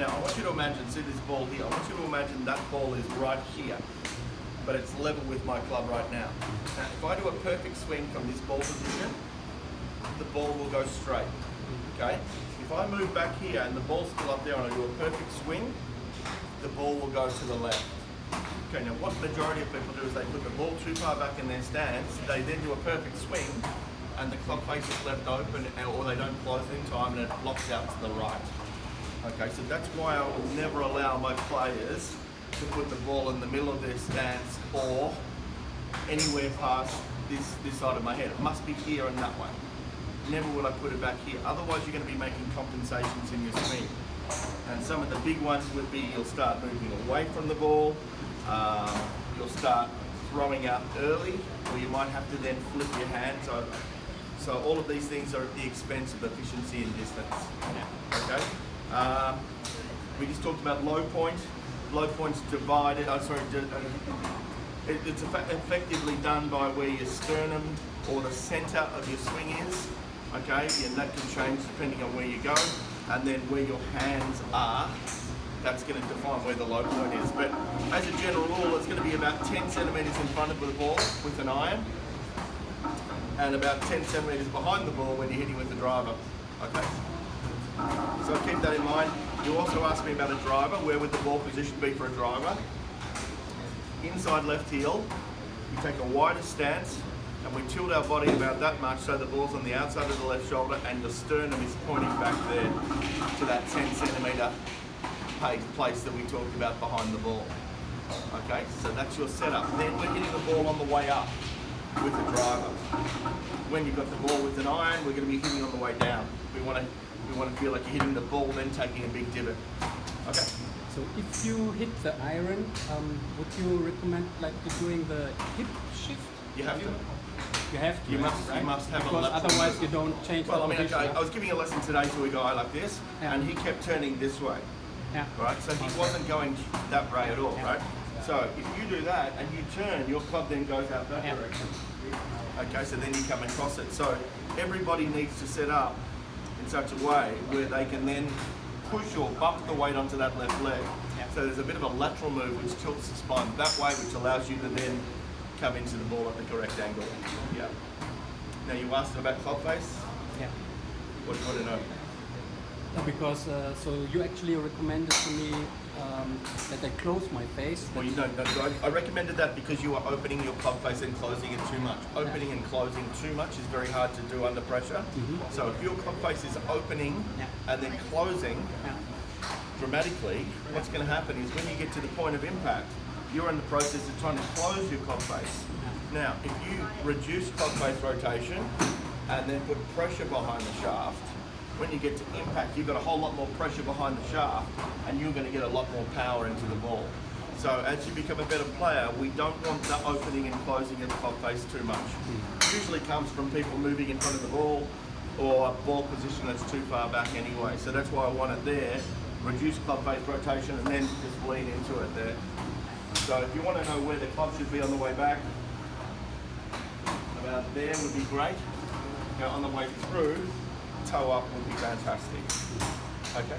Now I want you to imagine, see this ball here, I want you to imagine that ball is right here, but it's level with my club right now. Now if I do a perfect swing from this ball position, the ball will go straight, okay? If I move back here and the ball's still up there and I do a perfect swing, the ball will go to the left. Okay, now what the majority of people do is they put the ball too far back in their stance, they then do a perfect swing, and the club face is left open, or they don't close it in time and it blocks out to the right. Okay, so that's why I will never allow my players to put the ball in the middle of their stance or anywhere past this side of my head. It must be here and that way. Never will I put it back here. Otherwise you're going to be making compensations in your swing. And some of the big ones would be you'll start moving away from the ball, you'll start throwing out early, or you might have to then flip your hands over. So all of these things are at the expense of efficiency and distance. Okay. We just talked about low point. Low point's divided. It's effectively done by where your sternum or the centre of your swing is. Okay, and that can change depending on where you go, and then where your hands are. That's going to define where the low point is. But as a general rule, it's going to be about 10 centimetres in front of the ball with an iron, and about 10 centimetres behind the ball when you're hitting with the driver. Okay. So keep that in mind. You also asked me about a driver. Where would the ball position be for a driver? Inside left heel. We take a wider stance and we tilt our body about that much so the ball's on the outside of the left shoulder and the sternum is pointing back there to that 10 centimetre place that we talked about behind the ball. Okay, so that's your setup. Then we're hitting the ball on the way up with the driver. When you've got the ball with an iron, we're going to be hitting on the way down. We want to feel like you're hitting the ball, then taking a big divot. Okay. So if you hit the iron, would you recommend like doing the hip shift? You have to. You have to. You must have because a left. otherwise you don't change. Well, the I mean, position. okay, I was giving a lesson today to a guy like this, and he kept turning this way. Yeah. Right. So he wasn't going that way at all. Yeah. Right. So if you do that and you turn, your club then goes out that direction. Okay. So then you come across it. So everybody needs to set up in such a way where they can then push or bump the weight onto that left leg. Yeah. So there's a bit of a lateral move which tilts the spine that way, which allows you to then come into the ball at the correct angle. Yeah. Now you asked about club face. Yeah. What do you want to know? Because so you actually recommended to me that I close my face. Well, you don't. I recommended that because you are opening your club face and closing it too much. Opening and closing too much is very hard to do under pressure. So if your club face is opening and then closing dramatically, what's going to happen is when you get to the point of impact, you're in the process of trying to close your club face. Now, if you reduce club face rotation and then put pressure behind the shaft, when you get to impact, you've got a whole lot more pressure behind the shaft and you're going to get a lot more power into the ball. So as you become a better player, we don't want the opening and closing of the club face too much. It usually comes from people moving in front of the ball or a ball position that's too far back anyway. So that's why I want it there, reduce club face rotation and then just lean into it there. So if you want to know where the club should be on the way back, about there would be great. On the way through, toe up would be fantastic. Okay.